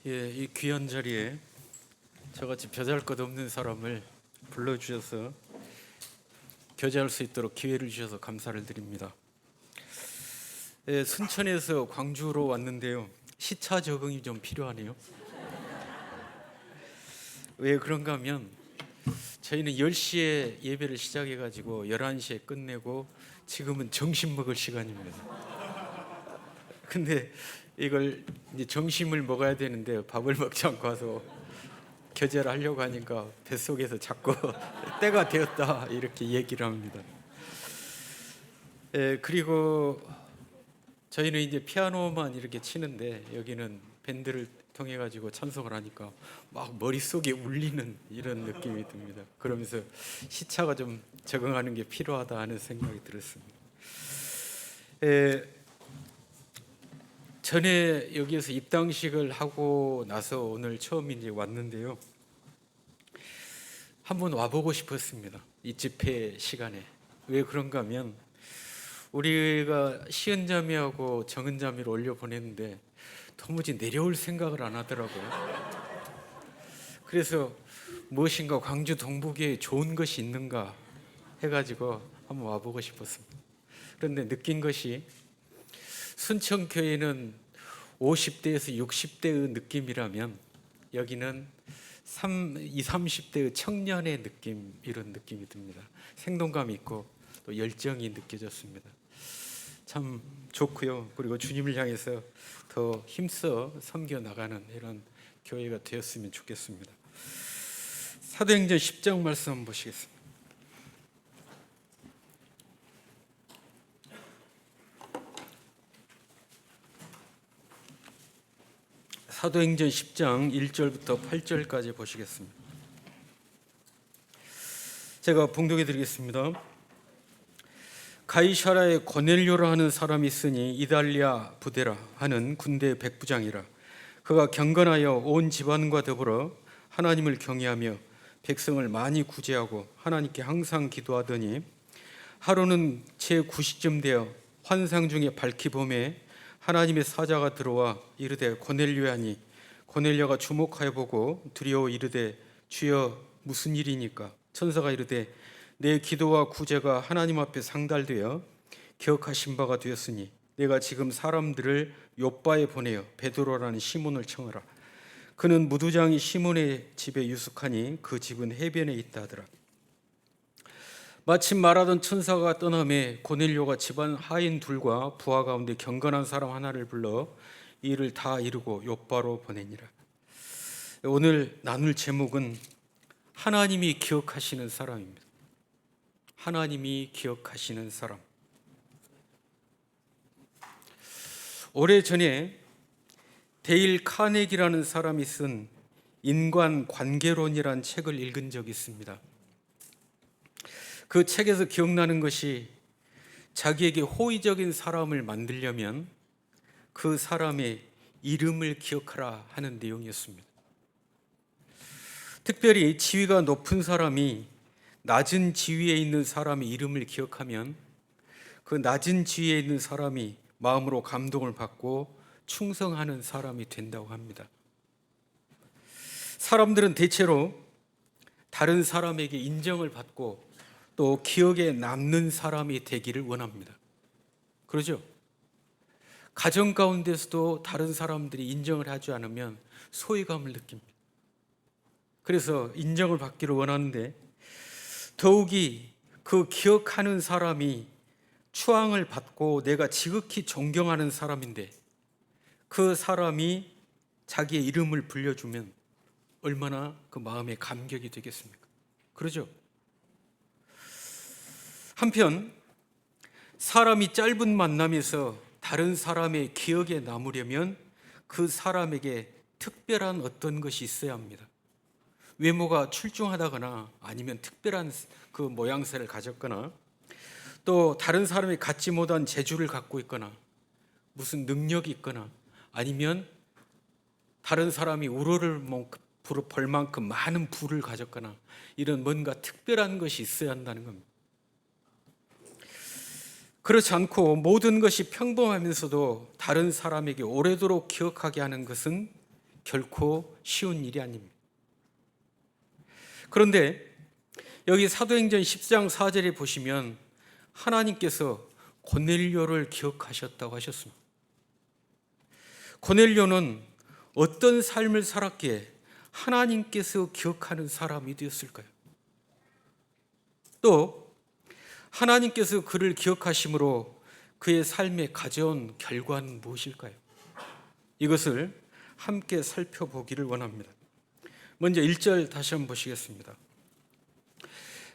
예, 이 귀한 자리에 저같이 벼잘것없는 사람을 불러주셔서 교제할 수 있도록 기회를 주셔서 감사를 드립니다. 예, 순천에서 광주로 왔는데요. 시차 적응이 좀 필요하네요. 왜 그런가 하면 저희는 10시에 예배를 시작해가지고 11시에 끝내고 지금은 점심 먹을 시간입니다. 근데 이걸 이제 점심을 먹어야 되는데 밥을 먹지 않고 와서 교제를 하려고 하니까 뱃속에서 자꾸 때가 되었다 이렇게 얘기를 합니다. 그리고 저희는 이제 피아노만 이렇게 치는데 여기는 밴드를 통해 가지고 찬송을 하니까 막 머릿속에 울리는 이런 느낌이 듭니다. 그러면서 시차가 좀 적응하는 게 필요하다 하는 생각이 들었습니다. 전에 여기에서 입당식을 하고 나서 오늘 처음 이제 왔는데요. 한번 와보고 싶었습니다. 이 집회 시간에. 왜 그런가 하면 우리가 시은자매하고 정은자매를 올려 보냈는데 도무지 내려올 생각을 안 하더라고요. 그래서 무엇인가 광주 동북에 좋은 것이 있는가 해가지고 한번 와보고 싶었습니다. 그런데 느낀 것이 순천교회는 50대에서 60대의 느낌이라면 여기는 20, 30대의 청년의 느낌, 이런 느낌이 듭니다. 생동감 있고 또 열정이 느껴졌습니다. 참 좋고요. 그리고 주님을 향해서 더 힘써 섬겨 나가는 이런 교회가 되었으면 좋겠습니다. 사도행전 10장 말씀 한번 보시겠습니다. 사도행전 10장 1절부터 8절까지 보시겠습니다. 제가 봉독해 드리겠습니다. 가이사라에 고넬료라 하는 사람이 있으니 이달리아 부데라 하는 군대 백부장이라. 그가 경건하여 온 집안과 더불어 하나님을 경외하며 백성을 많이 구제하고 하나님께 항상 기도하더니 하루는 제9시쯤 되어 환상 중에 밝히 봄에 하나님의 사자가 들어와 이르되 고넬료야 하니 고넬료가 주목하여 보고 두려워 이르되 주여 무슨 일이니까. 천사가 이르되 내 기도와 구제가 하나님 앞에 상달되어 기억하신 바가 되었으니 내가 지금 사람들을 욥바에 보내어 베드로라는 시몬을 청하라. 그는 무두장이 시몬의 집에 유숙하니 그 집은 해변에 있다 하더라. 마침 말하던 천사가 떠나매 고넬료가 집안 하인 둘과 부하 가운데 경건한 사람 하나를 불러 이 일을 다 이루고 욥바로 보내니라. 오늘 나눌 제목은 하나님이 기억하시는 사람입니다. 하나님이 기억하시는 사람. 오래전에 데일 카네기라는 사람이 쓴 인간관계론이라는 책을 읽은 적이 있습니다. 그 책에서 기억나는 것이 자기에게 호의적인 사람을 만들려면 그 사람의 이름을 기억하라 하는 내용이었습니다. 특별히 지위가 높은 사람이 낮은 지위에 있는 사람의 이름을 기억하면 그 낮은 지위에 있는 사람이 마음으로 감동을 받고 충성하는 사람이 된다고 합니다. 사람들은 대체로 다른 사람에게 인정을 받고 또 기억에 남는 사람이 되기를 원합니다. 그러죠? 가정 가운데서도 다른 사람들이 인정을 하지 않으면 소외감을 느낍니다. 그래서 인정을 받기를 원하는데 더욱이 그 기억하는 사람이 추앙을 받고 내가 지극히 존경하는 사람인데 그 사람이 자기의 이름을 불려주면 얼마나 그 마음에 감격이 되겠습니까? 그러죠? 한편 사람이 짧은 만남에서 다른 사람의 기억에 남으려면 그 사람에게 특별한 어떤 것이 있어야 합니다. 외모가 출중하다거나 아니면 특별한 그 모양새를 가졌거나 또 다른 사람이 갖지 못한 재주를 갖고 있거나 무슨 능력이 있거나 아니면 다른 사람이 우러를 벌 만큼 많은 부를 가졌거나 이런 뭔가 특별한 것이 있어야 한다는 겁니다. 그렇지 않고 모든 것이 평범하면서도 다른 사람에게 오래도록 기억하게 하는 것은 결코 쉬운 일이 아닙니다. 그런데 여기 사도행전 10장 4절에 보시면 하나님께서 고넬료를 기억하셨다고 하셨습니다. 고넬료는 어떤 삶을 살았기에 하나님께서 기억하는 사람이 되었을까요? 또 하나님께서 그를 기억하심으로 그의 삶에 가져온 결과는 무엇일까요? 이것을 함께 살펴보기를 원합니다. 먼저 1절 다시 한번 보시겠습니다.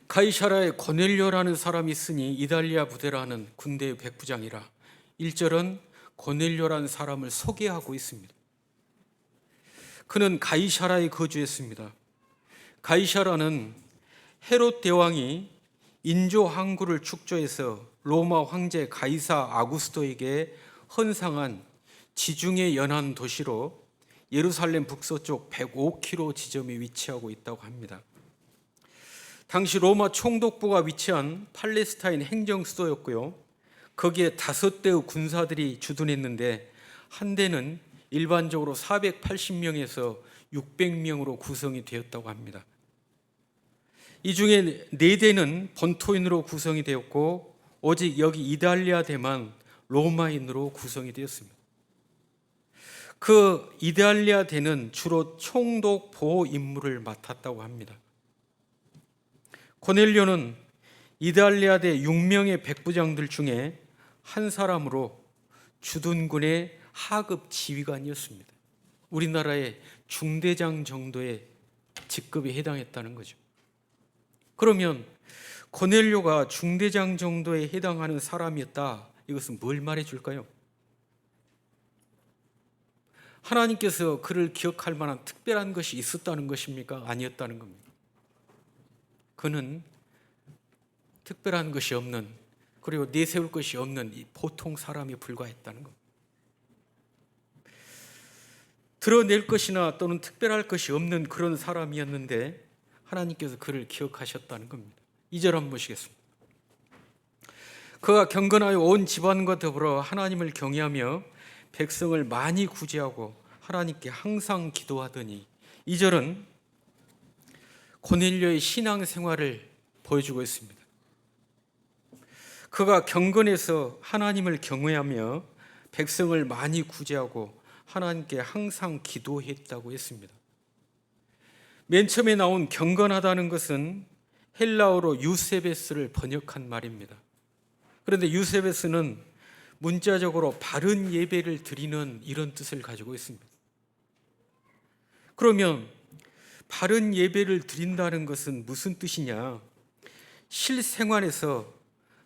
가이사라에 고넬료라는 사람이 있으니 이달리아 부대라는 군대의 백부장이라. 1절은 고넬료라는 사람을 소개하고 있습니다. 그는 가이사라에 거주했습니다. 가이사라는 헤롯 대왕이 인조 항구를 축조해서 로마 황제 가이사 아구스토에게 헌상한 지중해 연안 도시로 예루살렘 북서쪽 105km 지점에 위치하고 있다고 합니다. 당시 로마 총독부가 위치한 팔레스타인 행정 수도였고요. 거기에 5대의 군사들이 주둔했는데 한 대는 일반적으로 480명에서 600명으로 구성이 되었다고 합니다. 이 중에 4대는 본토인으로 구성이 되었고 오직 여기 이달리아 대만 로마인으로 구성이 되었습니다. 그 이달리아 대는 주로 총독 보호 임무를 맡았다고 합니다. 고넬료는 이달리아 대 6명의 백부장들 중에 한 사람으로 주둔군의 하급 지휘관이었습니다. 우리나라의 중대장 정도의 직급에 해당했다는 거죠. 그러면 고넬료가 중대장 정도에 해당하는 사람이었다. 이것은 뭘 말해 줄까요? 하나님께서 그를 기억할 만한 특별한 것이 있었다는 것입니까? 아니었다는 겁니다. 그는 특별한 것이 없는, 그리고 내세울 것이 없는 보통 사람에 불과했다는 겁니다. 드러낼 것이나 또는 특별할 것이 없는 그런 사람이었는데 하나님께서 그를 기억하셨다는 겁니다. 2절 한번 보시겠습니다. 그가 경건하여 온 집안과 더불어 하나님을 경외하며 백성을 많이 구제하고 하나님께 항상 기도하더니. 2절은 고넬료의 신앙생활을 보여주고 있습니다. 그가 경건해서 하나님을 경외하며 백성을 많이 구제하고 하나님께 항상 기도했다고 했습니다. 맨 처음에 나온 경건하다는 것은 헬라어로 유세베스를 번역한 말입니다. 그런데 유세베스는 문자적으로 바른 예배를 드리는 이런 뜻을 가지고 있습니다. 그러면 바른 예배를 드린다는 것은 무슨 뜻이냐? 실생활에서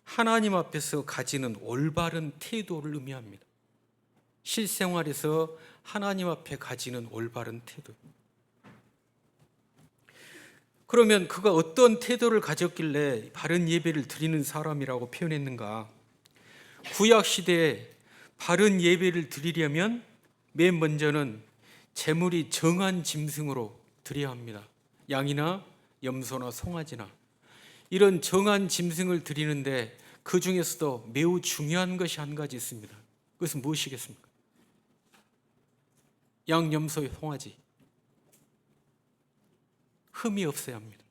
하나님 앞에서 가지는 올바른 태도를 의미합니다. 실생활에서 하나님 앞에 가지는 올바른 태도. 그러면 그가 어떤 태도를 가졌길래 바른 예배를 드리는 사람이라고 표현했는가? 구약 시대에 바른 예배를 드리려면 맨 먼저는 제물이 정한 짐승으로 드려야 합니다. 양이나 염소나 송아지나 이런 정한 짐승을 드리는데 그 중에서도 매우 중요한 것이 한 가지 있습니다. 그것은 무엇이겠습니까? 양, 염소, 송아지. 흠이 없어야 합니다.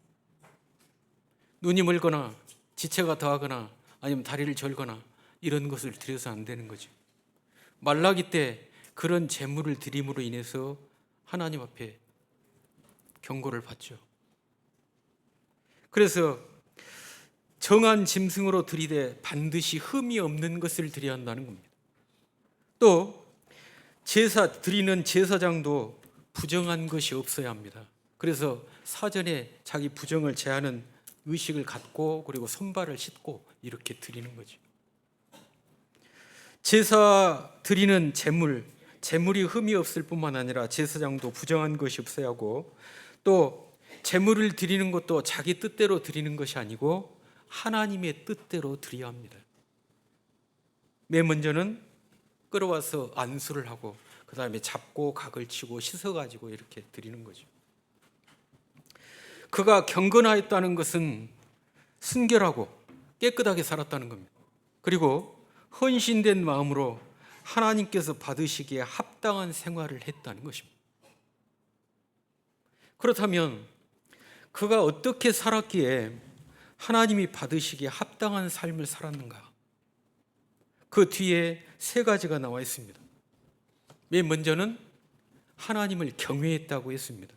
눈이 멀거나 지체가 더하거나 아니면 다리를 절거나 이런 것을 드려서 안 되는 거죠. 말라기 때 그런 제물을 드림으로 인해서 하나님 앞에 경고를 받죠. 그래서 정한 짐승으로 드리되 반드시 흠이 없는 것을 드려야 한다는 겁니다. 또 제사 드리는 제사장도 부정한 것이 없어야 합니다. 그래서 사전에 자기 부정을 제하는 의식을 갖고 그리고 손발을 씻고 이렇게 드리는 거죠. 제사 드리는 제물이 흠이 없을 뿐만 아니라 제사장도 부정한 것이 없어야 하고 또 제물을 드리는 것도 자기 뜻대로 드리는 것이 아니고 하나님의 뜻대로 드려야 합니다. 맨 먼저는 끌어와서 안수를 하고 그 다음에 잡고 각을 치고 씻어가지고 이렇게 드리는 거죠. 그가 경건하였다는 것은 순결하고 깨끗하게 살았다는 겁니다. 그리고 헌신된 마음으로 하나님께서 받으시기에 합당한 생활을 했다는 것입니다. 그렇다면 그가 어떻게 살았기에 하나님이 받으시기에 합당한 삶을 살았는가? 그 뒤에 세 가지가 나와 있습니다. 맨 먼저는 하나님을 경외했다고 했습니다.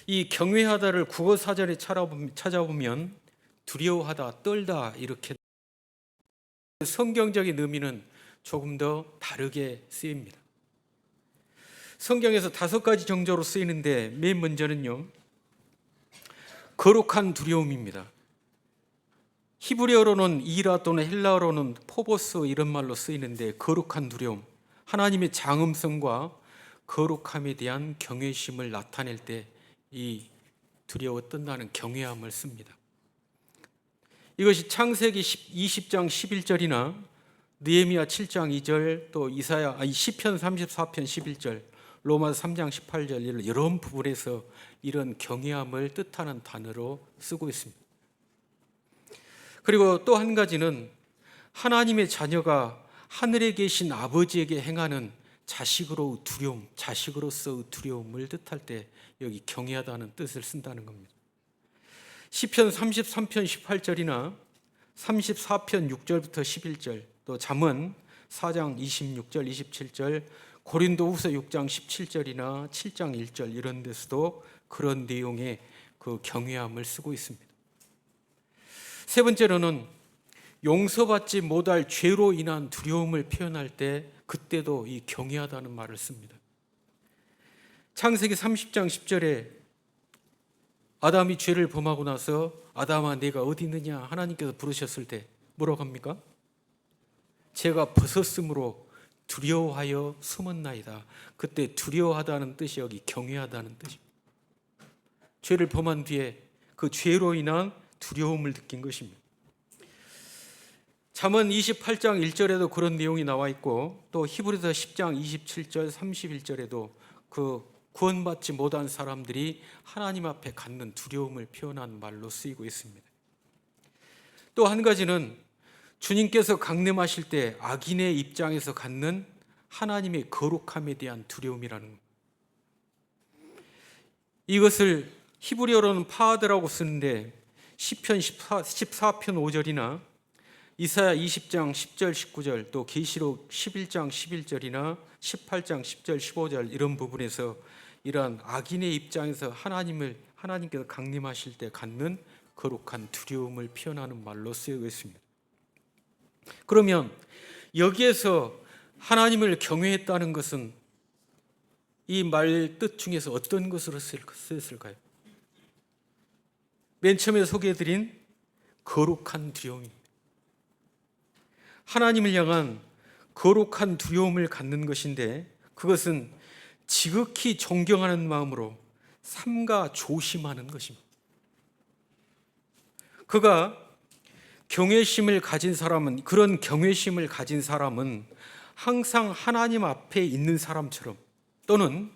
이 경외하다를 국어 사전에 찾아보면 두려워하다, 떨다 이렇게, 성경적인 의미는 조금 더 다르게 쓰입니다. 성경에서 5가지 정조로 쓰이는데 맨 먼저는요, 거룩한 두려움입니다. 히브리어로는 이라 또는 헬라어로는 포보스 이런 말로 쓰이는데, 거룩한 두려움, 하나님의 장엄성과 거룩함에 대한 경외심을 나타낼 때 이 두려워 떤다는 경외함을 씁니다. 이것이 창세기 20장 11절이나 느헤미야 7장 2절, 또 시편 34편 11절, 로마서 3장 18절 이런 부분에서 이런 경외함을 뜻하는 단어로 쓰고 있습니다. 그리고 또 한 가지는 하나님의 자녀가 하늘에 계신 아버지에게 행하는 자식으로서의 두려움을 뜻할 때 여기 경외하다는 뜻을 쓴다는 겁니다. 시편 33편 18절이나 34편 6절부터 11절, 또 잠언 4장 26절 27절, 고린도후서 6장 17절이나 7장 1절 이런 데서도 그런 내용의 그 경외함을 쓰고 있습니다. 세 번째로는 용서받지 못할 죄로 인한 두려움을 표현할 때 그때도 이 경외하다는 말을 씁니다. 창세기 30장 10절에 아담이 죄를 범하고 나서 아담아 내가 어디 있느냐 하나님께서 부르셨을 때 뭐라고 합니까? 제가 벗었으므로 두려워하여 숨었나이다. 그때 두려워하다는 뜻이 여기 경외하다는 뜻입니다. 죄를 범한 뒤에 그 죄로 인한 두려움을 느낀 것입니다. 잠언 28장 1절에도 그런 내용이 나와 있고, 또 히브리서 10장 27절 31절에도 그 구원받지 못한 사람들이 하나님 앞에 갖는 두려움을 표현한 말로 쓰이고 있습니다. 또 한 가지는 주님께서 강림하실 때 악인의 입장에서 갖는 하나님의 거룩함에 대한 두려움이라는 겁니다. 이것을 히브리어로는 파하드라고 쓰는데 시편 14편 5절이나 이사야 20장 10절 19절, 또 계시록 11장 11절이나 18장 10절 15절 이런 부분에서 이러한 악인의 입장에서 하나님께서 강림하실 때 갖는 거룩한 두려움을 표현하는 말로 쓰여져 있습니다. 그러면 여기에서 하나님을 경외했다는 것은 이 말 뜻 중에서 어떤 것으로 쓰였을까요? 맨 처음에 소개해드린 거룩한 두려움입니다. 하나님을 향한 거룩한 두려움을 갖는 것인데, 그것은 지극히 존경하는 마음으로 삼가 조심하는 것입니다. 그가 경외심을 가진 사람은, 그런 경외심을 가진 사람은 항상 하나님 앞에 있는 사람처럼, 또는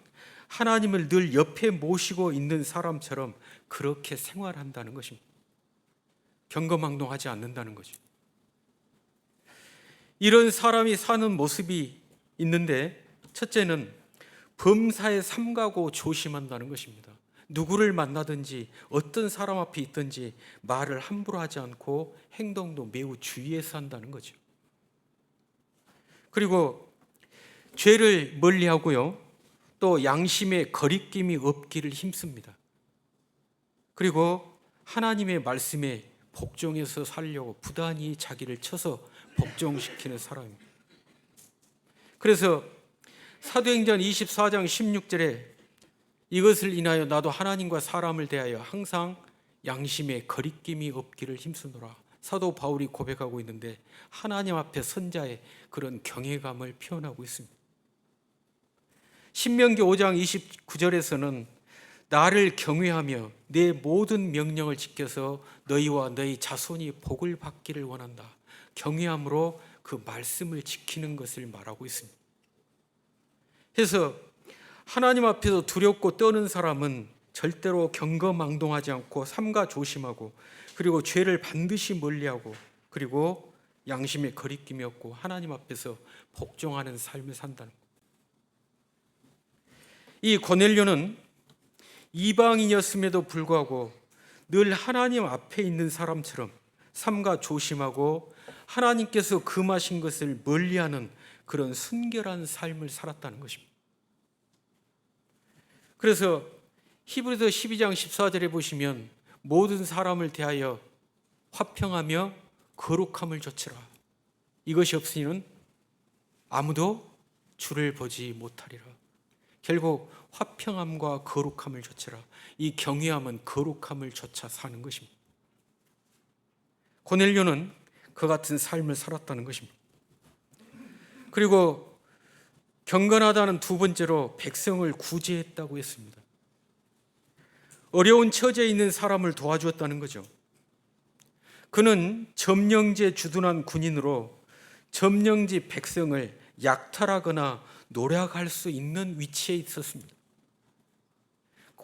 하나님을 늘 옆에 모시고 있는 사람처럼 그렇게 생활한다는 것입니다. 경거망동하지 않는다는 거죠. 이런 사람이 사는 모습이 있는데, 첫째는 범사에 삼가고 조심한다는 것입니다. 누구를 만나든지 어떤 사람 앞에 있든지 말을 함부로 하지 않고 행동도 매우 주의해서 한다는 거죠. 그리고 죄를 멀리하고요, 또 양심에 거리낌이 없기를 힘씁니다. 그리고 하나님의 말씀에 복종해서 살려고 부단히 자기를 쳐서 복종시키는 사람입니다. 그래서 사도행전 24장 16절에 이것을 인하여 나도 하나님과 사람을 대하여 항상 양심에 거리낌이 없기를 힘쓰노라, 사도 바울이 고백하고 있는데, 하나님 앞에 선자의 그런 경외감을 표현하고 있습니다. 신명기 5장 29절에서는 나를 경외하며 내 모든 명령을 지켜서 너희와 너희 자손이 복을 받기를 원한다. 경외함으로 그 말씀을 지키는 것을 말하고 있습니다. 그래서 하나님 앞에서 두렵고 떠는 사람은 절대로 경거망동하지 않고 삼가 조심하고, 그리고 죄를 반드시 멀리하고, 그리고 양심에 거리낌이 없고 하나님 앞에서 복종하는 삶을 산다는 것. 이 고넬료는 이방인이었음에도 불구하고 늘 하나님 앞에 있는 사람처럼 삼가 조심하고 하나님께서 금하신 것을 멀리하는 그런 순결한 삶을 살았다는 것입니다. 그래서 히브리서 12장 14절에 보시면 모든 사람을 대하여 화평하며 거룩함을 좇으라. 이것이 없으면 아무도 주를 보지 못하리라. 결국 화평함과 거룩함을 좇으라. 이 경외함은 거룩함을 좇아 사는 것입니다. 고넬료는 그 같은 삶을 살았다는 것입니다. 그리고 경건하다는 두 번째로 백성을 구제했다고 했습니다. 어려운 처지에 있는 사람을 도와주었다는 거죠. 그는 점령지에 주둔한 군인으로 점령지 백성을 약탈하거나 노략할 수 있는 위치에 있었습니다.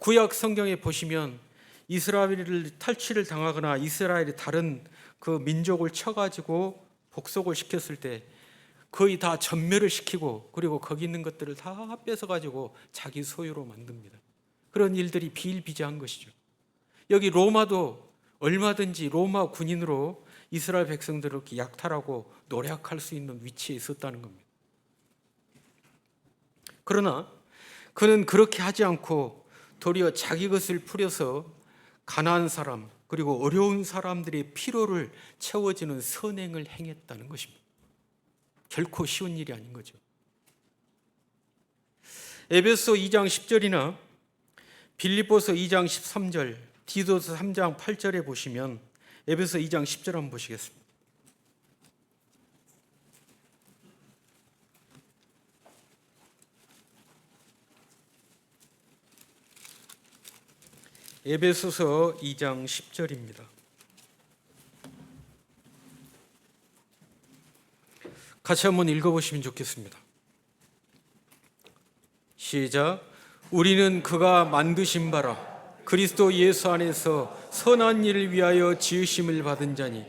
구약 성경에 보시면 이스라엘을 탈취를 당하거나 이스라엘이 다른 그 민족을 쳐가지고 복속을 시켰을 때 거의 다 전멸을 시키고 그리고 거기 있는 것들을 다 뺏어가지고 자기 소유로 만듭니다. 그런 일들이 비일비재한 것이죠. 여기 로마도 얼마든지 로마 군인으로 이스라엘 백성들을 이렇게 약탈하고 노략할 수 있는 위치에 있었다는 겁니다. 그러나 그는 그렇게 하지 않고 도리어 자기 것을 풀여서 가난한 사람 그리고 어려운 사람들의 필요를 채워주는 선행을 행했다는 것입니다. 결코 쉬운 일이 아닌 거죠. 에베소 2장 10절이나 빌립보서 2장 13절, 디도서 3장 8절에 보시면 에베소 2장 10절 한번 보시겠습니다. 에베소서 2장 10절입니다. 같이 한번 읽어보시면 좋겠습니다. 시작. 우리는 그가 만드신 바라 그리스도 예수 안에서 선한 일을 위하여 지으심을 받은 자니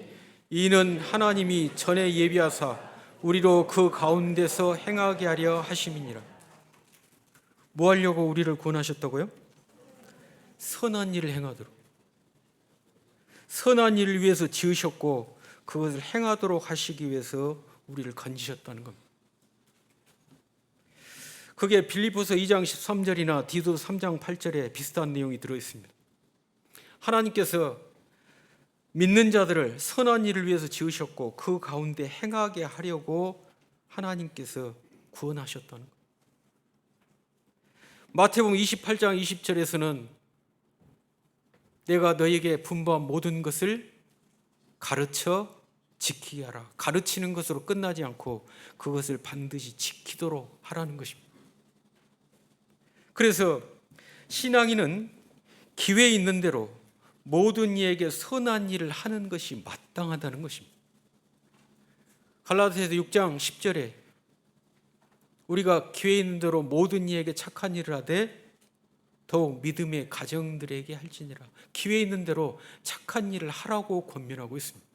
이는 하나님이 전에 예비하사 우리로 그 가운데서 행하게 하려 하심이니라. 뭐 하려고 우리를 구원하셨다고요? 선한 일을 행하도록. 선한 일을 위해서 지으셨고 그것을 행하도록 하시기 위해서 우리를 건지셨다는 겁니다. 그게 빌립보서 2장 13절이나 디도서 3장 8절에 비슷한 내용이 들어있습니다. 하나님께서 믿는 자들을 선한 일을 위해서 지으셨고 그 가운데 행하게 하려고 하나님께서 구원하셨다는 겁니다. 마태복음 28장 20절에서는 내가 너에게 분부한 모든 것을 가르쳐 지키게 하라. 가르치는 것으로 끝나지 않고 그것을 반드시 지키도록 하라는 것입니다. 그래서 신앙인은 기회 있는 대로 모든 이에게 선한 일을 하는 것이 마땅하다는 것입니다. 갈라디아서 6장 10절에 우리가 기회 있는 대로 모든 이에게 착한 일을 하되 더욱 믿음의 가정들에게 할지니라. 기회 있는 대로 착한 일을 하라고 권면하고 있습니다.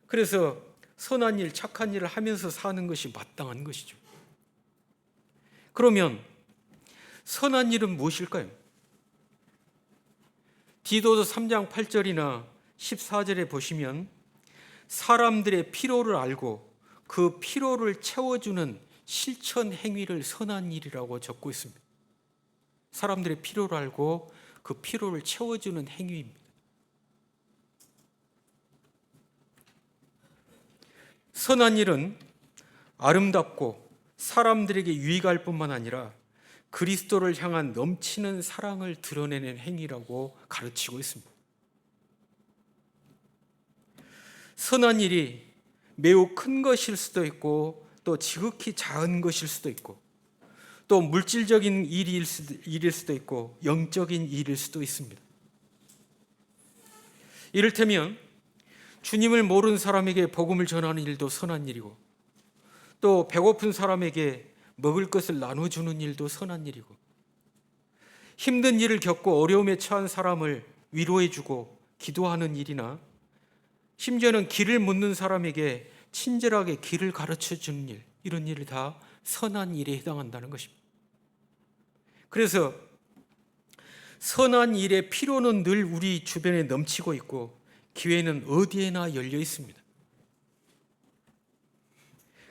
그래서 선한 일, 착한 일을 하면서 사는 것이 마땅한 것이죠. 그러면 선한 일은 무엇일까요? 디도서 3장 8절이나 14절에 보시면 사람들의 필요를 알고 그 필요를 채워주는 실천 행위를 선한 일이라고 적고 있습니다. 사람들의 필요를 알고 그 필요를 채워주는 행위입니다. 선한 일은 아름답고 사람들에게 유익할 뿐만 아니라 그리스도를 향한 넘치는 사랑을 드러내는 행위라고 가르치고 있습니다. 선한 일이 매우 큰 것일 수도 있고 또 지극히 작은 것일 수도 있고 또 물질적인 일일 수도 있고 영적인 일일 수도 있습니다. 이를테면 주님을 모르는 사람에게 복음을 전하는 일도 선한 일이고 또 배고픈 사람에게 먹을 것을 나눠주는 일도 선한 일이고 힘든 일을 겪고 어려움에 처한 사람을 위로해주고 기도하는 일이나 심지어는 길을 묻는 사람에게 친절하게 길을 가르쳐주는 일, 이런 일이 다 선한 일에 해당한다는 것입니다. 그래서 선한 일의 필요는 늘 우리 주변에 넘치고 있고 기회는 어디에나 열려 있습니다.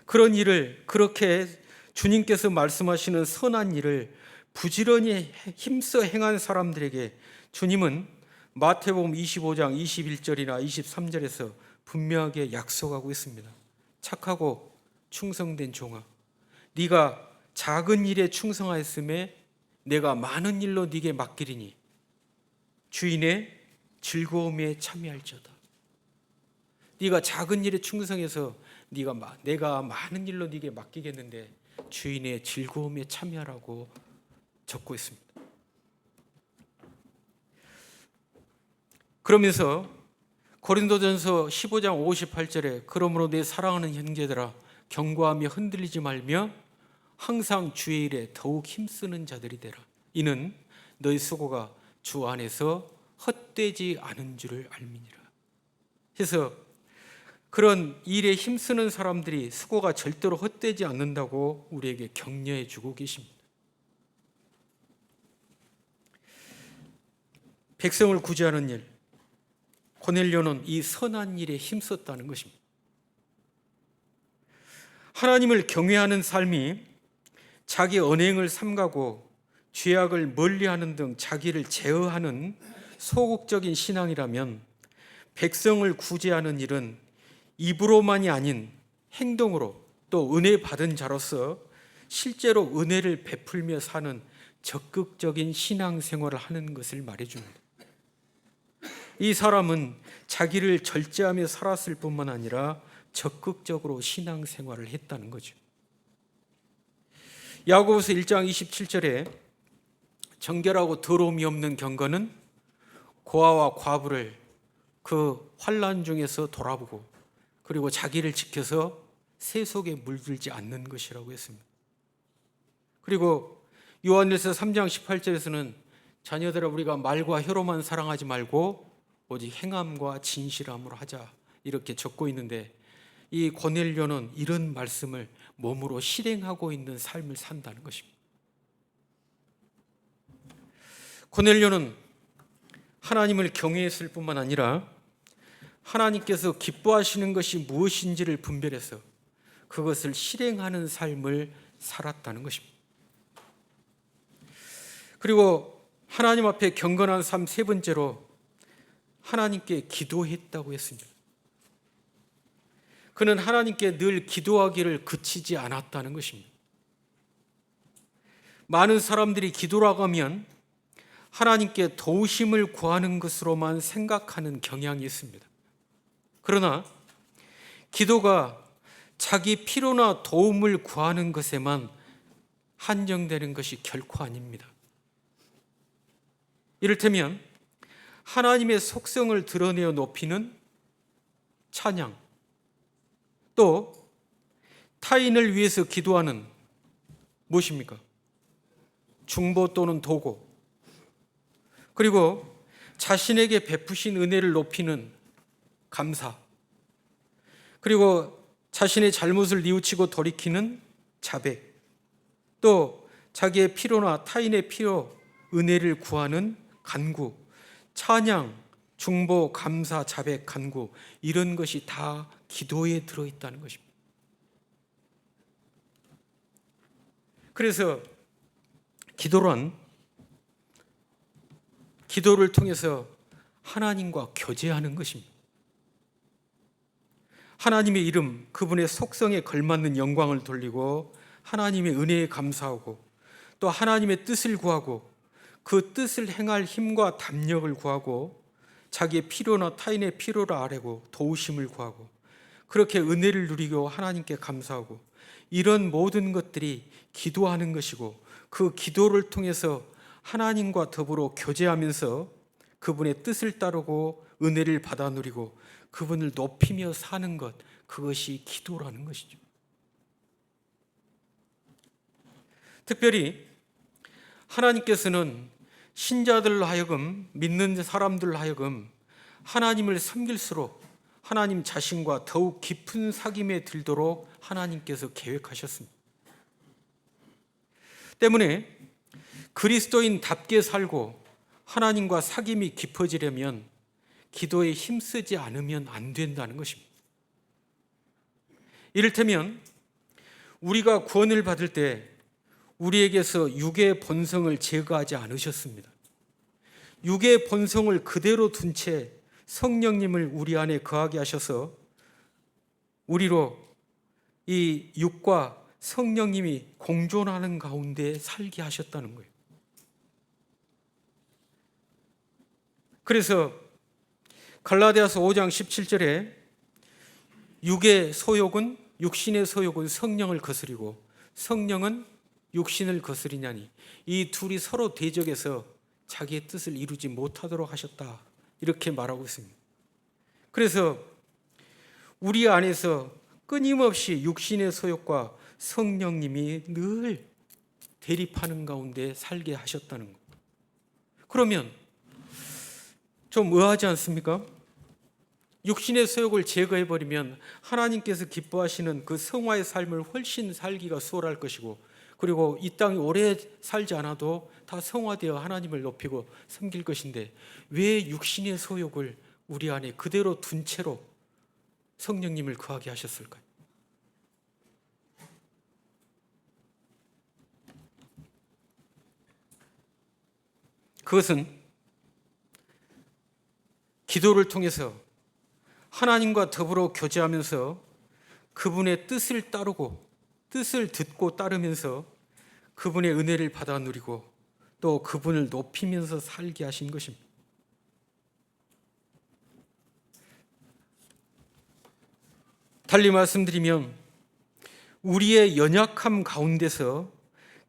그런 일을, 그렇게 주님께서 말씀하시는 선한 일을 부지런히 힘써 행한 사람들에게 주님은 마태복음 25장 21절이나 23절에서 분명하게 약속하고 있습니다. 착하고 충성된 종아, 네가 작은 일에 충성하였음에 내가 많은 일로 네게 맡기리니 주인의 즐거움에 참여할지어다. 네가 작은 일에 충성해서 내가 많은 일로 네게 맡기겠는데 주인의 즐거움에 참여하라고 적고 있습니다. 그러면서 고린도전서 15장 58절에 그러므로 내 사랑하는 형제들아 경고하며 흔들리지 말며 항상 주의 일에 더욱 힘쓰는 자들이 되라. 이는 너희 수고가 주 안에서 헛되지 않은 줄을 알미니라. 그래서 그런 일에 힘쓰는 사람들이 수고가 절대로 헛되지 않는다고 우리에게 격려해 주고 계십니다. 백성을 구제하는 일, 고넬료는 이 선한 일에 힘썼다는 것입니다. 하나님을 경외하는 삶이 자기 언행을 삼가고 죄악을 멀리하는 등 자기를 제어하는 소극적인 신앙이라면 백성을 구제하는 일은 입으로만이 아닌 행동으로 또 은혜 받은 자로서 실제로 은혜를 베풀며 사는 적극적인 신앙생활을 하는 것을 말해줍니다. 이 사람은 자기를 절제하며 살았을 뿐만 아니라 적극적으로 신앙생활을 했다는 거죠. 야고보서 1장 27절에 정결하고 더러움이 없는 경건은 고아와 과부를 그 환난 중에서 돌아보고 그리고 자기를 지켜서 세속에 물들지 않는 것이라고 했습니다. 그리고 요한일서 3장 18절에서는 자녀들아 우리가 말과 혀로만 사랑하지 말고 오직 행함과 진실함으로 하자 이렇게 적고 있는데 이 고넬료는 이런 말씀을 몸으로 실행하고 있는 삶을 산다는 것입니다. 고넬료는 하나님을 경외했을 뿐만 아니라 하나님께서 기뻐하시는 것이 무엇인지를 분별해서 그것을 실행하는 삶을 살았다는 것입니다. 그리고 하나님 앞에 경건한 삶 세 번째로 하나님께 기도했다고 했습니다. 그는 하나님께 늘 기도하기를 그치지 않았다는 것입니다. 많은 사람들이 기도라고 하면 하나님께 도우심을 구하는 것으로만 생각하는 경향이 있습니다. 그러나 기도가 자기 필요나 도움을 구하는 것에만 한정되는 것이 결코 아닙니다. 이를테면 하나님의 속성을 드러내어 높이는 찬양, 또 타인을 위해서 기도하는 무엇입니까? 중보 또는 도고, 그리고 자신에게 베푸신 은혜를 높이는 감사, 그리고 자신의 잘못을 뉘우치고 돌이키는 자백, 또 자기의 필요나 타인의 필요, 은혜를 구하는 간구, 찬양, 중보, 감사, 자백, 간구, 이런 것이 다 기도에 들어있다는 것입니다. 그래서 기도란 기도를 통해서 하나님과 교제하는 것입니다. 하나님의 이름, 그분의 속성에 걸맞는 영광을 돌리고 하나님의 은혜에 감사하고 또 하나님의 뜻을 구하고 그 뜻을 행할 힘과 담력을 구하고 자기의 필요나 타인의 필요를 아뢰고 도우심을 구하고 그렇게 은혜를 누리고 하나님께 감사하고 이런 모든 것들이 기도하는 것이고 그 기도를 통해서 하나님과 더불어 교제하면서 그분의 뜻을 따르고 은혜를 받아 누리고 그분을 높이며 사는 것, 그것이 기도라는 것이죠. 특별히 하나님께서는 신자들로 하여금, 믿는 사람들로 하여금 하나님을 섬길수록 하나님 자신과 더욱 깊은 사귐에 들도록 하나님께서 계획하셨습니다. 때문에 그리스도인답게 살고 하나님과 사귐이 깊어지려면 기도에 힘쓰지 않으면 안 된다는 것입니다. 이를테면 우리가 구원을 받을 때 우리에게서 육의 본성을 제거하지 않으셨습니다. 육의 본성을 그대로 둔 채 성령님을 우리 안에 거하게 하셔서 우리로 이 육과 성령님이 공존하는 가운데 살게 하셨다는 거예요. 그래서 갈라디아서 5장 17절에 육신의 소욕은 성령을 거스리고 성령은 육신을 거스리냐니 이 둘이 서로 대적해서 자기의 뜻을 이루지 못하도록 하셨다, 이렇게 말하고 있습니다. 그래서 우리 안에서 끊임없이 육신의 소욕과 성령님이 늘 대립하는 가운데 살게 하셨다는 것. 그러면 좀 의아하지 않습니까? 육신의 소욕을 제거해버리면 하나님께서 기뻐하시는 그 성화의 삶을 훨씬 살기가 수월할 것이고, 그리고 이 땅에 오래 살지 않아도 다 성화되어 하나님을 높이고 섬길 것인데 왜 육신의 소욕을 우리 안에 그대로 둔 채로 성령님을 거하게 하셨을까요? 그것은 기도를 통해서 하나님과 더불어 교제하면서 그분의 뜻을 따르고 뜻을 듣고 따르면서 그분의 은혜를 받아 누리고 또 그분을 높이면서 살게 하신 것입니다. 달리 말씀드리면 우리의 연약함 가운데서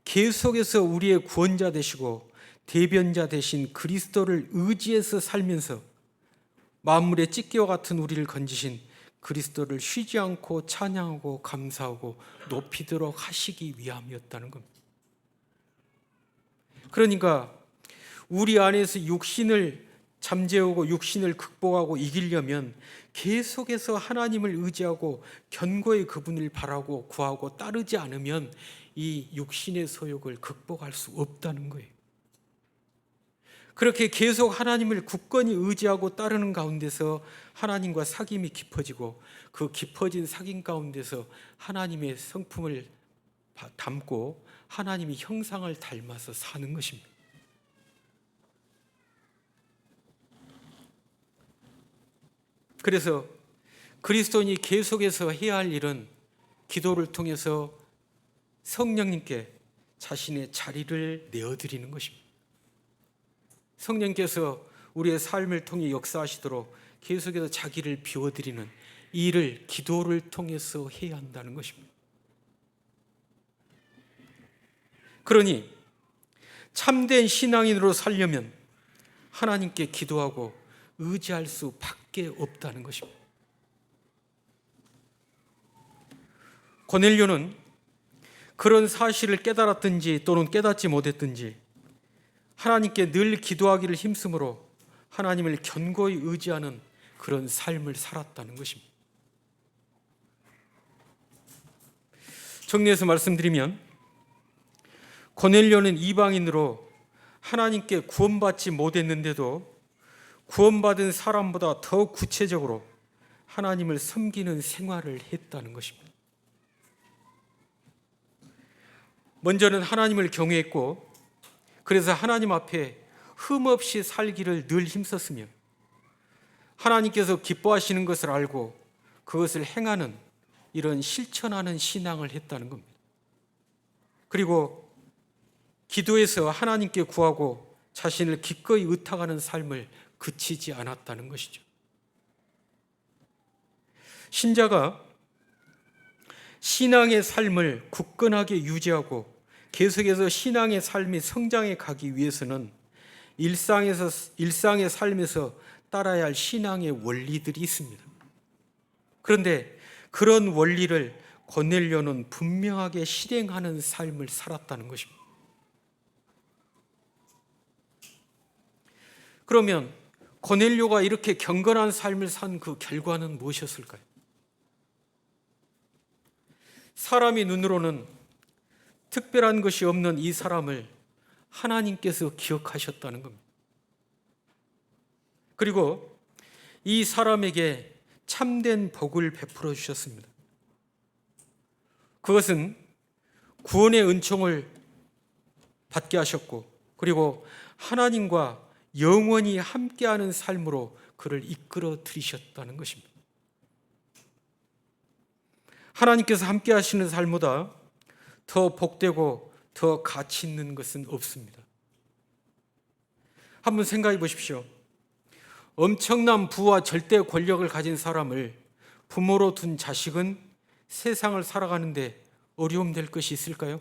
계속해서 우리의 구원자 되시고 대변자 되신 그리스도를 의지해서 살면서 만물의 찢기와 같은 우리를 건지신 그리스도를 쉬지 않고 찬양하고 감사하고 높이도록 하시기 위함이었다는 겁니다. 그러니까 우리 안에서 육신을 잠재우고 육신을 극복하고 이기려면 계속해서 하나님을 의지하고 견고히 그분을 바라고 구하고 따르지 않으면 이 육신의 소욕을 극복할 수 없다는 거예요. 그렇게 계속 하나님을 굳건히 의지하고 따르는 가운데서 하나님과 사귐이 깊어지고 그 깊어진 사귐 가운데서 하나님의 성품을 담고 하나님의 형상을 닮아서 사는 것입니다. 그래서 그리스도인이 계속해서 해야 할 일은 기도를 통해서 성령님께 자신의 자리를 내어드리는 것입니다. 성령께서 우리의 삶을 통해 역사하시도록 계속해서 자기를 비워드리는 이 일을 기도를 통해서 해야 한다는 것입니다. 그러니 참된 신앙인으로 살려면 하나님께 기도하고 의지할 수밖에 없다는 것입니다. 고넬료는 그런 사실을 깨달았든지 또는 깨닫지 못했든지 하나님께 늘 기도하기를 힘쓰므로 하나님을 견고히 의지하는 그런 삶을 살았다는 것입니다. 정리해서 말씀드리면 고넬료는 이방인으로 하나님께 구원받지 못했는데도 구원받은 사람보다 더 구체적으로 하나님을 섬기는 생활을 했다는 것입니다. 먼저는 하나님을 경외했고 그래서 하나님 앞에 흠없이 살기를 늘 힘썼으며 하나님께서 기뻐하시는 것을 알고 그것을 행하는 이런 실천하는 신앙을 했다는 겁니다. 그리고 기도에서 하나님께 구하고 자신을 기꺼이 의탁하는 삶을 그치지 않았다는 것이죠. 신자가 신앙의 삶을 굳건하게 유지하고 계속해서 신앙의 삶이 성장해 가기 위해서는 일상의 삶에서 따라야 할 신앙의 원리들이 있습니다. 그런데 그런 원리를 고넬료는 분명하게 실행하는 삶을 살았다는 것입니다. 그러면 고넬료가 이렇게 경건한 삶을 산 그 결과는 무엇이었을까요? 사람의 눈으로는 특별한 것이 없는 이 사람을 하나님께서 기억하셨다는 겁니다. 그리고 이 사람에게 참된 복을 베풀어 주셨습니다. 그것은 구원의 은총을 받게 하셨고, 그리고 하나님과 영원히 함께하는 삶으로 그를 이끌어 들이셨다는 것입니다. 하나님께서 함께 하시는 삶보다 더 복되고 더 가치 있는 것은 없습니다. 한번 생각해 보십시오. 엄청난 부와 절대 권력을 가진 사람을 부모로 둔 자식은 세상을 살아가는데 어려움 될 것이 있을까요?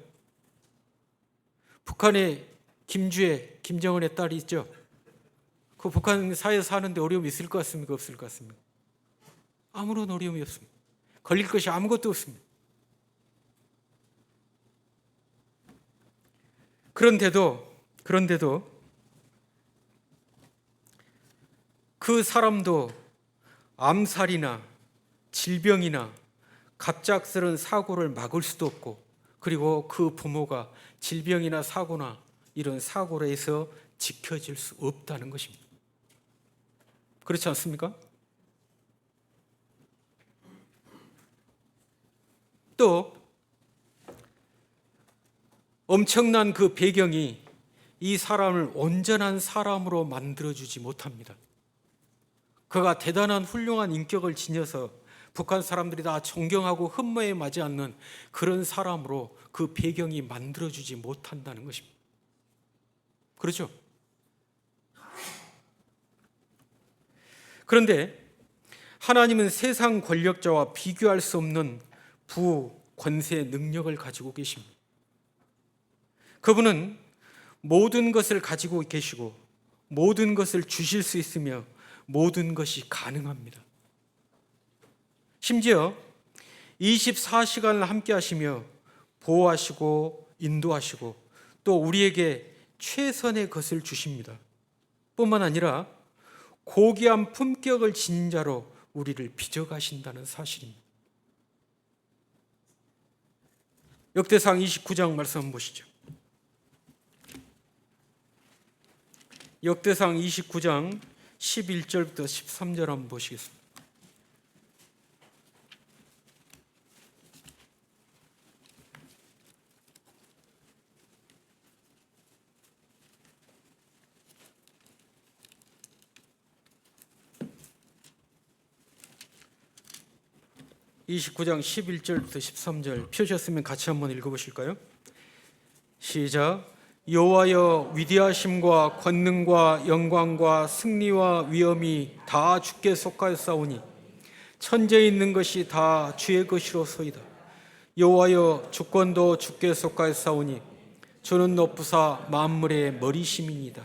북한의 김주혜, 김정은의 딸이 있죠. 그 북한 사회에 사는데 어려움이 있을 것 같습니까? 없을 것 같습니까? 아무런 어려움이 없습니다. 걸릴 것이 아무것도 없습니다. 그런데도 그 사람도 암살이나 질병이나 갑작스런 사고를 막을 수도 없고, 그리고 그 부모가 질병이나 사고나 이런 사고로 해서 지켜질 수 없다는 것입니다. 그렇지 않습니까? 또 엄청난 그 배경이 이 사람을 온전한 사람으로 만들어주지 못합니다. 그가 대단한 훌륭한 인격을 지녀서 북한 사람들이 다 존경하고 흠모에 맞지 않는 그런 사람으로 그 배경이 만들어주지 못한다는 것입니다. 그렇죠? 그런데 하나님은 세상 권력자와 비교할 수 없는 부, 권세, 능력을 가지고 계십니다. 그분은 모든 것을 가지고 계시고 모든 것을 주실 수 있으며 모든 것이 가능합니다. 심지어 24시간을 함께 하시며 보호하시고 인도하시고 또 우리에게 최선의 것을 주십니다. 뿐만 아니라 고귀한 품격을 지닌 자로 우리를 빚어가신다는 사실입니다. 역대상 29장 말씀 한번 보시죠. 역대상 29장 11절부터 13절 한번 보시겠습니다. (29장) 11절부터 13절 펴셨으면 같이 한번 읽어보실까요? 시작. 여호와여, 위대하심과 권능과 영광과 승리와 위엄이 다 주께 속하였사오니 천지에 있는 것이 다 주의 것이로소이다. 여호와여, 주권도 주께 속하였사오니 주는 높으사 만물의 머리심이니이다.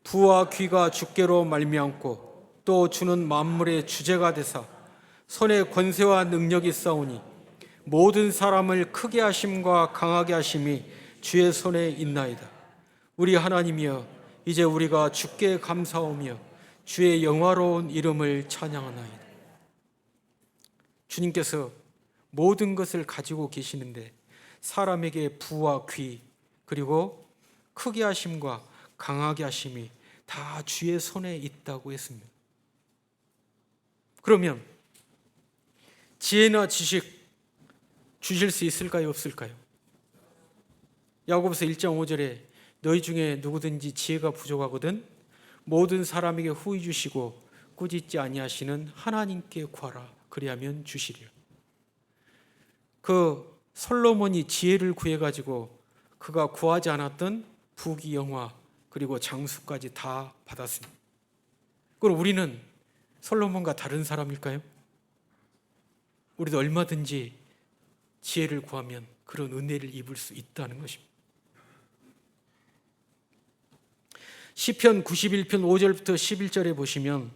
부와 귀가 주께로 말미암고 또 주는 만물의 주제가 되사 손에 권세와 능력이 있사오니 모든 사람을 크게 하심과 강하게 하심이 주의 손에 있나이다. 우리 하나님이여, 이제 우리가 주께 감사하며 주의 영화로운 이름을 찬양하나이다. 주님께서 모든 것을 가지고 계시는데 사람에게 부와 귀 그리고 크게 하심과 강하게 하심이 다 주의 손에 있다고 했습니다. 그러면 지혜나 지식 주실 수 있을까요? 없을까요? 야고보서 1장 5절에 너희 중에 누구든지 지혜가 부족하거든 모든 사람에게 후히 주시고 꾸짖지 아니하시는 하나님께 구하라 그리하면 주시리라. 그 솔로몬이 지혜를 구해가지고 그가 구하지 않았던 부귀 영화 그리고 장수까지 다 받았습니다. 그럼 우리는 솔로몬과 다른 사람일까요? 우리도 얼마든지 지혜를 구하면 그런 은혜를 입을 수 있다는 것입니다. 시편 91편 5절부터 11절에 보시면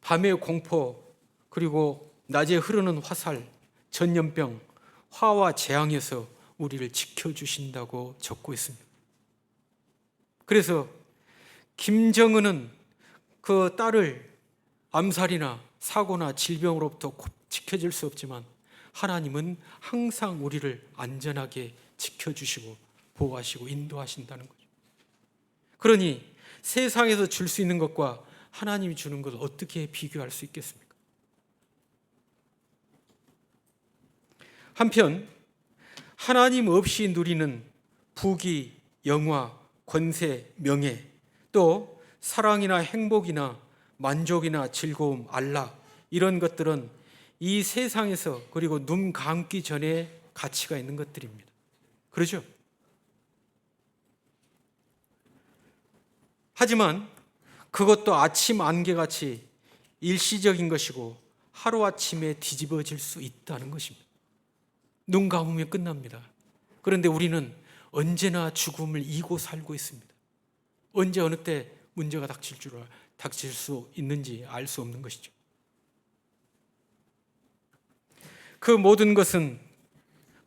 밤의 공포 그리고 낮에 흐르는 화살, 전염병, 화와 재앙에서 우리를 지켜주신다고 적고 있습니다. 그래서 김정은은 그 딸을 암살이나 사고나 질병으로부터 지켜줄 수 없지만 하나님은 항상 우리를 안전하게 지켜주시고 보호하시고 인도하신다는 거죠. 그러니 세상에서 줄 수 있는 것과 하나님이 주는 것을 어떻게 비교할 수 있겠습니까? 한편 하나님 없이 누리는 부귀, 영화, 권세, 명예, 또 사랑이나 행복이나 만족이나 즐거움, 안락, 이런 것들은 이 세상에서, 그리고 눈 감기 전에 가치가 있는 것들입니다. 그렇죠? 하지만 그것도 아침 안개같이 일시적인 것이고 하루아침에 뒤집어질 수 있다는 것입니다. 눈 감으면 끝납니다. 그런데 우리는 언제나 죽음을 이고 살고 있습니다. 언제 어느 때 문제가 닥칠 수 있는지 알 수 없는 것이죠. 그 모든 것은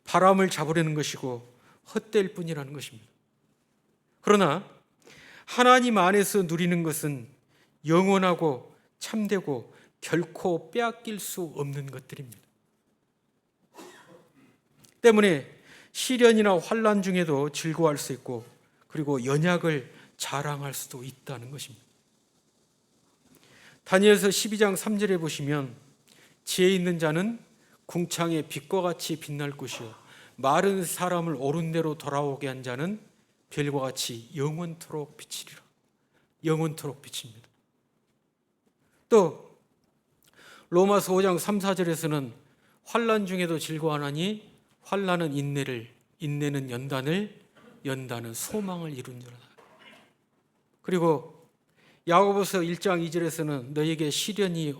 바람을 잡으려는 것이고 헛될 뿐이라는 것입니다. 그러나 하나님 안에서 누리는 것은 영원하고 참되고 결코 빼앗길 수 없는 것들입니다. 때문에 시련이나 환난 중에도 즐거워할 수 있고, 그리고 연약을 자랑할 수도 있다는 것입니다. 다니엘서 12장 3절에 보시면 지혜 있는 자는 궁창의 빛과 같이 빛날 것이요 마른 사람을 옳은 대로 돌아오게 한 자는 별과 같이 영원토록 비치리라. 영원토록 비칩니다. 또 로마서 5장 3, 4절에서는 환난 중에도 즐거워하나니 환난은 인내를, 인내는 연단을, 연단은 소망을 이룬 자라. 그리고 야고보서 1장 2절에서는 너에게 시련이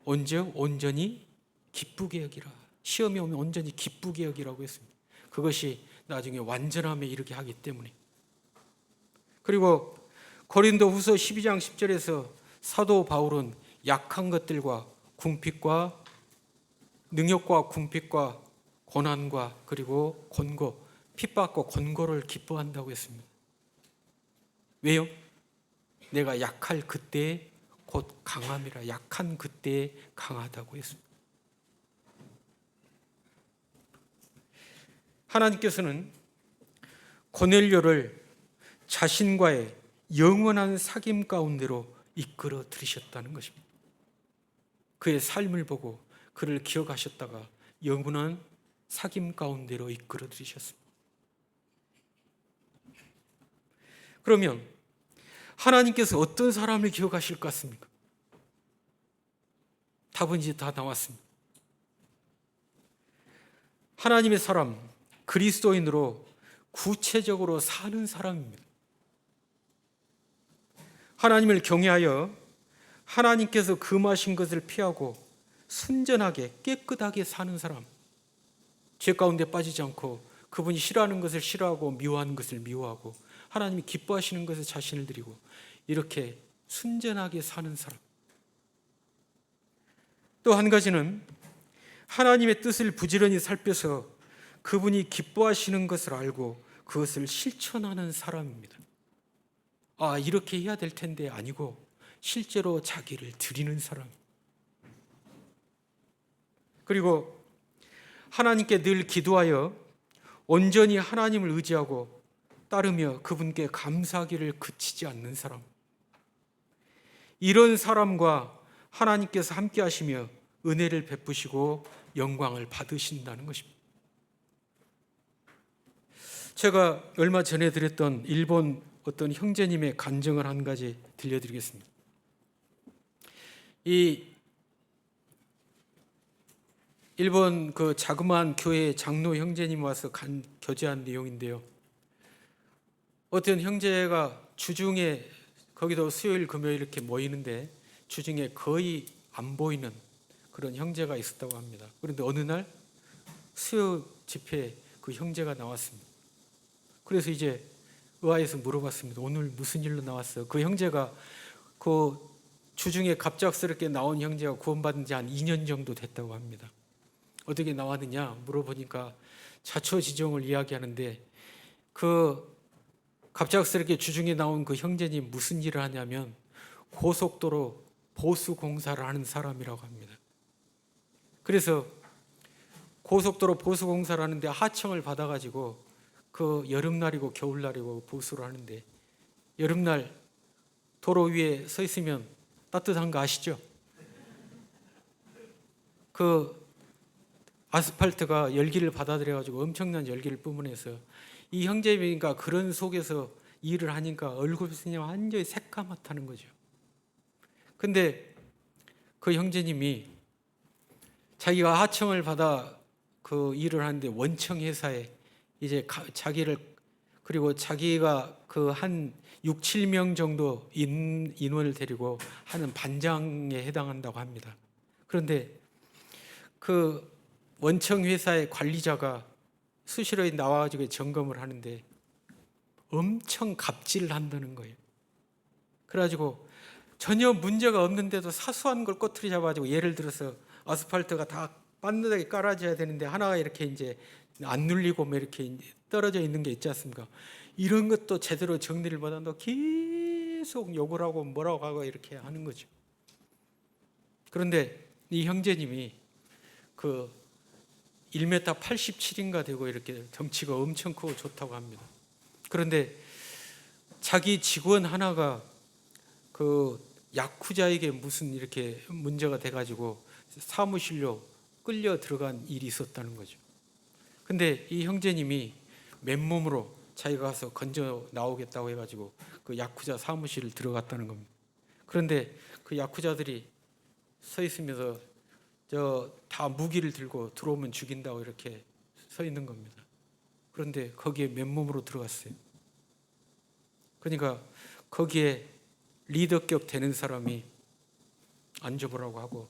언제 온전히 기쁘게 여기라. 시험이 오면 온전히 기쁘게 여기라고 했습니다. 그것이 나중에 완전함에 이르게 하기 때문에. 그리고 고린도후서 12장 10절에서 사도 바울은 약한 것들과 궁핍과 능욕과 궁핍과 고난과 그리고 권고, 핍박과 권고를 기뻐한다고 했습니다. 왜요? 내가 약할 그때에 곧 강함이라. 약한 그때에 강하다고 했습니다. 하나님께서는 고넬료를 자신과의 영원한 사귐 가운데로 이끌어 들이셨다는 것입니다. 그의 삶을 보고 그를 기억하셨다가 영원한 사귐 가운데로 이끌어 들이셨습니다. 그러면 하나님께서 어떤 사람을 기억하실 것 같습니까? 답은 이제 다 나왔습니다. 하나님의 사람, 그리스도인으로 구체적으로 사는 사람입니다. 하나님을 경외하여 하나님께서 금하신 것을 피하고 순전하게 깨끗하게 사는 사람, 죄 가운데 빠지지 않고 그분이 싫어하는 것을 싫어하고 미워하는 것을 미워하고 하나님이 기뻐하시는 것에 자신을 드리고 이렇게 순전하게 사는 사람. 또 한 가지는 하나님의 뜻을 부지런히 살펴서 그분이 기뻐하시는 것을 알고 그것을 실천하는 사람입니다. 아, 이렇게 해야 될 텐데 아니고 실제로 자기를 드리는 사람. 그리고 하나님께 늘 기도하여 온전히 하나님을 의지하고 따르며 그분께 감사하기를 그치지 않는 사람. 이런 사람과 하나님께서 함께 하시며 은혜를 베푸시고 영광을 받으신다는 것입니다. 제가 얼마 전에 드렸던 일본 어떤 형제님의 간증을 한 가지 들려드리겠습니다. 이 일본 그 자그마한 교회 장로 형제님 와서 교제한 내용인데요. 어떤 형제가 주중에 거기도 수요일 금요일 이렇게 모이는데 주중에 거의 안 보이는 그런 형제가 있었다고 합니다. 그런데 어느 날 수요 집회에 그 형제가 나왔습니다. 그래서 이제 의아해서 물어봤습니다. 오늘 무슨 일로 나왔어? 그 형제가 그 주중에 갑작스럽게 나온 형제가 구원받은 지 한 2년 정도 됐다고 합니다. 어떻게 나왔느냐 물어보니까 자초지종을 이야기하는데 그 갑작스럽게 주중에 나온 그 형제님 무슨 일을 하냐면 고속도로 보수 공사를 하는 사람이라고 합니다. 그래서 고속도로 보수 공사를 하는데 하청을 받아가지고 그 여름날이고 겨울날이고 보수를 하는데 여름날 도로 위에 서 있으면 따뜻한 거 아시죠? 그 아스팔트가 열기를 받아들여가지고 엄청난 열기를 뿜어내서 이 형제가 그런 속에서 일을 하니까 얼굴이 그냥 완전히 새까맣다는 거죠. 근데 그 형제님이 자기가 하청을 받아 그 일을 하는데 원청 회사에 이제 자기를 그리고 자기가 그 한 6, 7명 정도 인원을 데리고 하는 반장에 해당한다고 합니다. 그런데 그 원청 회사의 관리자가 수시로 나와가지고 점검을 하는데 엄청 갑질을 한다는 거예요. 그래가지고 전혀 문제가 없는데도 사소한 걸 꼬투리 잡아가지고 예를 들어서 아스팔트가 다 빤듯하게 깔아져야 되는데 하나가 이렇게 이제 안 눌리고 뭐 이렇게 떨어져 있는 게 있지 않습니까? 이런 것도 제대로 정리를 못한다고 계속 욕을 하고 뭐라고 하고 이렇게 하는 거죠. 그런데 이 형제님이 그 1m 87인가 되고 이렇게 덩치가 엄청 크고 좋다고 합니다. 그런데 자기 직원 하나가 그 야쿠자에게 무슨 이렇게 문제가 돼가지고 사무실로 끌려 들어간 일이 있었다는 거죠. 근데 이 형제님이 맨몸으로 자기가 가서 건져 나오겠다고 해가지고 그 야쿠자 사무실을 들어갔다는 겁니다. 그런데 그 야쿠자들이 서 있으면서 저 다 무기를 들고 들어오면 죽인다고 이렇게 서 있는 겁니다. 그런데 거기에 맨몸으로 들어갔어요. 그러니까 거기에 리더격 되는 사람이 앉아보라고 하고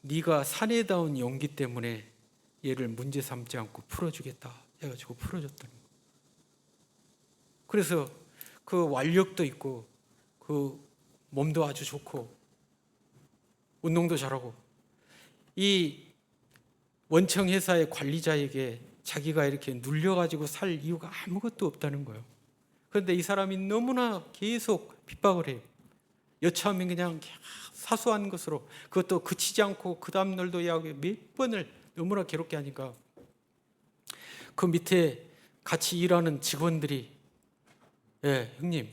네가 사내다운 용기 때문에 얘를 문제 삼지 않고 풀어주겠다 해가지고 풀어줬다는 거예요. 그래서 그 완력도 있고 그 몸도 아주 좋고 운동도 잘하고 이 원청 회사의 관리자에게 자기가 이렇게 눌려가지고 살 이유가 아무것도 없다는 거예요. 그런데 이 사람이 너무나 계속 핍박을 해요. 여차하면 그냥 사소한 것으로 그것도 그치지 않고 그 다음 날도 이야기 몇 번을 너무나 괴롭게 하니까 그 밑에 같이 일하는 직원들이 형님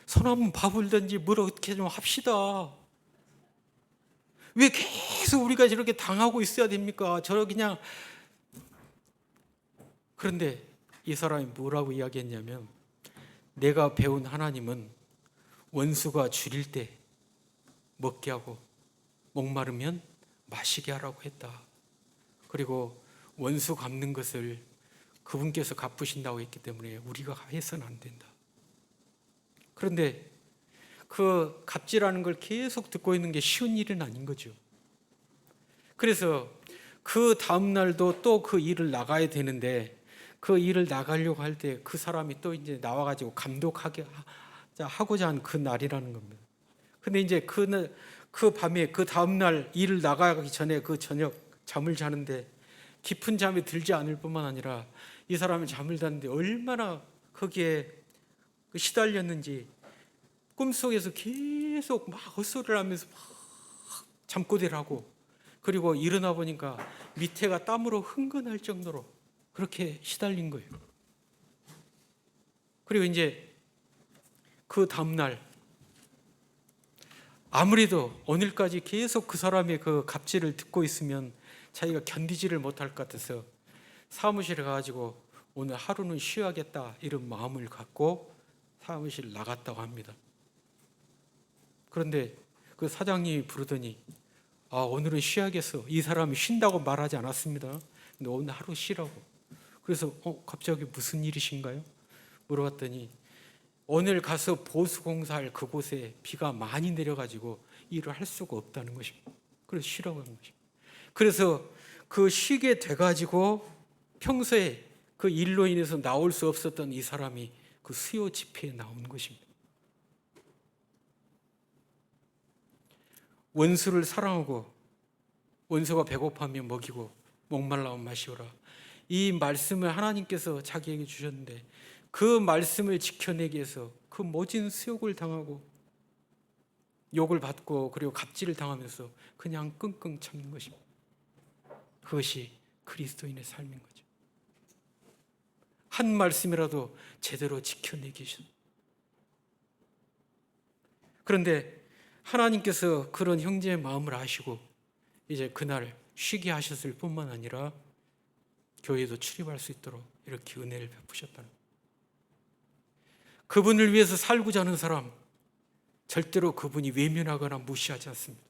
손 한번 봐불든지 뭘 어떻게 좀 합시다. 왜 계속 우리가 저렇게 당하고 있어야 됩니까? 그냥 그런데 이 사람이 뭐라고 이야기했냐면 내가 배운 하나님은 원수가 줄일 때 먹게 하고 목마르면 마시게 하라고 했다. 그리고 원수 갚는 것을 그분께서 갚으신다고 했기 때문에 우리가 해서는 안 된다. 그런데 그 갑질하는 걸 계속 듣고 있는 게 쉬운 일은 아닌 거죠. 그래서 그 다음 날도 또 그 일을 나가야 되는데 그 일을 나가려고 할 때 그 사람이 또 이제 나와가지고 하고자 한 그 날이라는 겁니다. 근데 이제 그 밤에 그 다음 날 일을 나가기 전에 그 저녁 잠을 자는데 깊은 잠이 들지 않을 뿐만 아니라 이 사람이 잠을 잤는데 얼마나 거기에 시달렸는지 꿈속에서 계속 막 헛소리를 하면서 막 잠꼬대를 하고 그리고 일어나 보니까 밑에가 땀으로 흥건할 정도로 그렇게 시달린 거예요. 그리고 이제 그 다음날 아무래도 오늘까지 계속 그 사람의 그 갑질을 듣고 있으면 자기가 견디지를 못할 것 같아서 사무실에 가가지고 오늘 하루는 쉬어야겠다 이런 마음을 갖고 사무실 나갔다고 합니다. 그런데 그 사장님이 부르더니 오늘은 쉬어야겠어. 이 사람이 쉰다고 말하지 않았습니다. 근데 오늘 하루 쉬라고. 그래서 갑자기 무슨 일이신가요? 물어봤더니 오늘 가서 보수공사할 그곳에 비가 많이 내려가지고 일을 할 수가 없다는 것입니다. 그래서 쉬라고 한 것입니다. 그래서 그 쉬게 돼가지고 평소에 그 일로 인해서 나올 수 없었던 이 사람이 그 수요 집회에 나온 것입니다. 원수를 사랑하고 원수가 배고파면 먹이고 목말라면 마시오라. 이 말씀을 하나님께서 자기에게 주셨는데 그 말씀을 지켜내기 위해서 그 모진 수욕을 당하고 욕을 받고 그리고 갑질을 당하면서 그냥 끙끙 참는 것입니다. 그것이 그리스도인의 삶인 거죠. 한 말씀이라도 제대로 지켜내기 위해서 그런데 하나님께서 그런 형제의 마음을 아시고 이제 그날 쉬게 하셨을 뿐만 아니라 교회도 출입할 수 있도록 이렇게 은혜를 베푸셨다는 거예요. 그분을 위해서 살고자 하는 사람, 절대로 그분이 외면하거나 무시하지 않습니다.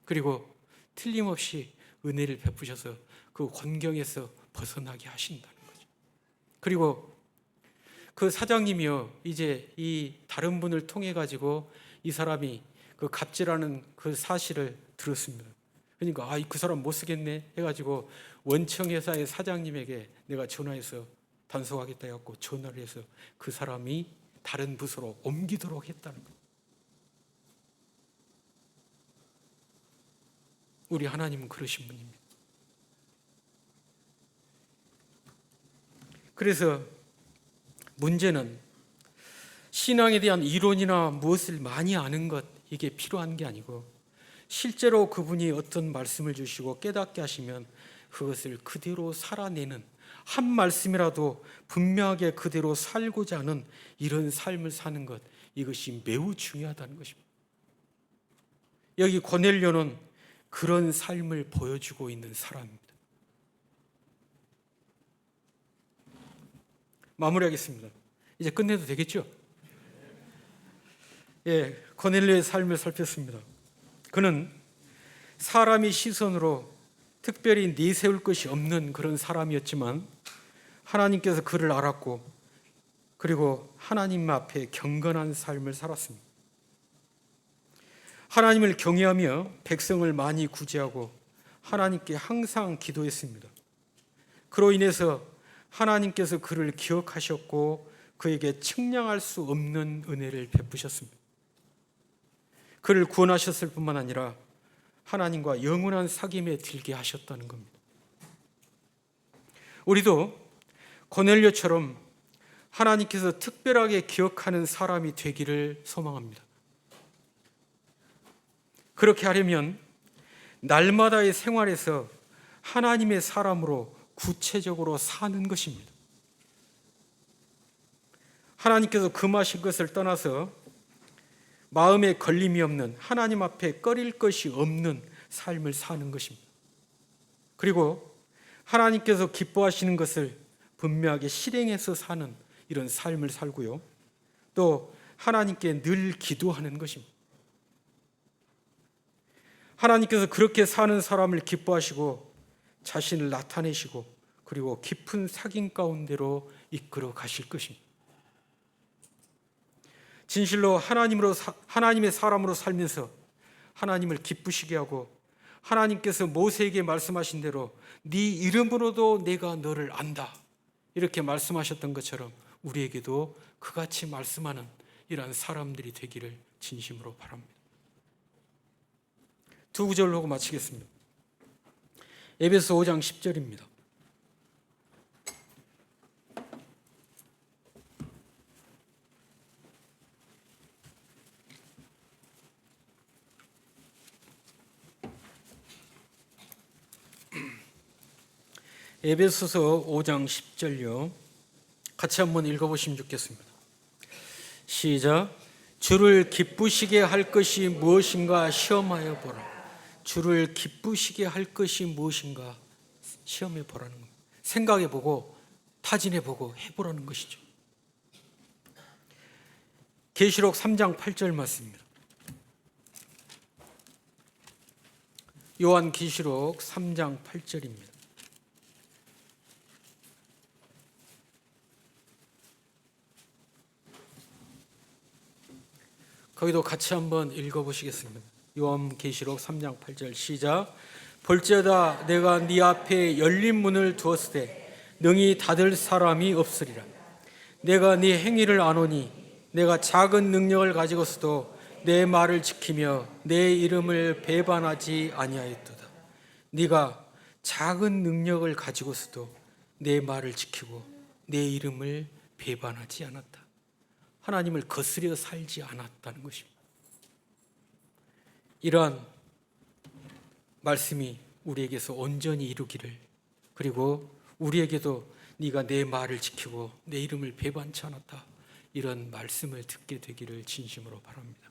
그리고 틀림없이 은혜를 베푸셔서 그 환경에서 벗어나게 하신다는 거죠. 그리고 그 사장님이요, 이제 이 다른 분을 통해 가지고 이 사람이 그 갑질하는 그 사실을 들었습니다. 그러니까 그 사람 못 쓰겠네 해가지고 원청 회사의 사장님에게 내가 전화해서 단속하겠다 해갖고 전화를 해서 그 사람이 다른 부서로 옮기도록 했다는 거예요. 우리 하나님은 그러신 분입니다. 그래서 문제는 신앙에 대한 이론이나 무엇을 많이 아는 것, 이게 필요한 게 아니고 실제로 그분이 어떤 말씀을 주시고 깨닫게 하시면 그것을 그대로 살아내는, 한 말씀이라도 분명하게 그대로 살고자 하는 이런 삶을 사는 것, 이것이 매우 중요하다는 것입니다. 여기 고넬료는 그런 삶을 보여주고 있는 사람입니다. 마무리하겠습니다. 이제 끝내도 되겠죠? 고넬료의 삶을 살폈습니다. 그는 사람의 시선으로 특별히 내세울 것이 없는 그런 사람이었지만 하나님께서 그를 알았고 그리고 하나님 앞에 경건한 삶을 살았습니다. 하나님을 경외하며 백성을 많이 구제하고 하나님께 항상 기도했습니다. 그로 인해서 하나님께서 그를 기억하셨고 그에게 측량할 수 없는 은혜를 베푸셨습니다. 그를 구원하셨을 뿐만 아니라 하나님과 영원한 사귐에 들게 하셨다는 겁니다. 우리도 고넬료처럼 하나님께서 특별하게 기억하는 사람이 되기를 소망합니다. 그렇게 하려면 날마다의 생활에서 하나님의 사람으로 구체적으로 사는 것입니다. 하나님께서 금하신 것을 떠나서 마음에 걸림이 없는, 하나님 앞에 꺼릴 것이 없는 삶을 사는 것입니다. 그리고 하나님께서 기뻐하시는 것을 분명하게 실행해서 사는 이런 삶을 살고요. 또 하나님께 늘 기도하는 것입니다. 하나님께서 그렇게 사는 사람을 기뻐하시고 자신을 나타내시고 그리고 깊은 사귐 가운데로 이끌어 가실 것입니다. 진실로 하나님의 사람으로 살면서 하나님을 기쁘시게 하고 하나님께서 모세에게 말씀하신 대로 네 이름으로도 내가 너를 안다 이렇게 말씀하셨던 것처럼 우리에게도 그같이 말씀하는 이러한 사람들이 되기를 진심으로 바랍니다. 두 구절로 하고 마치겠습니다. 에베소 5장 10절입니다. 에베소서 5장 10절요. 같이 한번 읽어보시면 좋겠습니다. 시작. 주를 기쁘시게 할 것이 무엇인가 시험하여 보라. 주를 기쁘시게 할 것이 무엇인가 시험해 보라는 겁니다. 생각해 보고 타진해 보고 해보라는 것이죠. 계시록 3장 8절 말씀입니다. 요한 계시록 3장 8절입니다. 거기도 같이 한번 읽어보시겠습니다. 요한계시록 3장 8절 시작. 볼지어다 내가 네 앞에 열린 문을 두었을 때 능히 닫을 사람이 없으리라. 내가 네 행위를 아노니 내가 작은 능력을 가지고서도 내 말을 지키며 내 이름을 배반하지 아니하였도다. 네가 작은 능력을 가지고서도 내 말을 지키고 내 이름을 배반하지 않았다. 하나님을 거스려 살지 않았다는 것입니다. 이러한 말씀이 우리에게서 온전히 이루기를, 그리고 우리에게도 네가 내 말을 지키고 내 이름을 배반치 않았다 이런 말씀을 듣게 되기를 진심으로 바랍니다.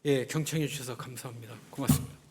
예, 경청해 주셔서 감사합니다. 고맙습니다.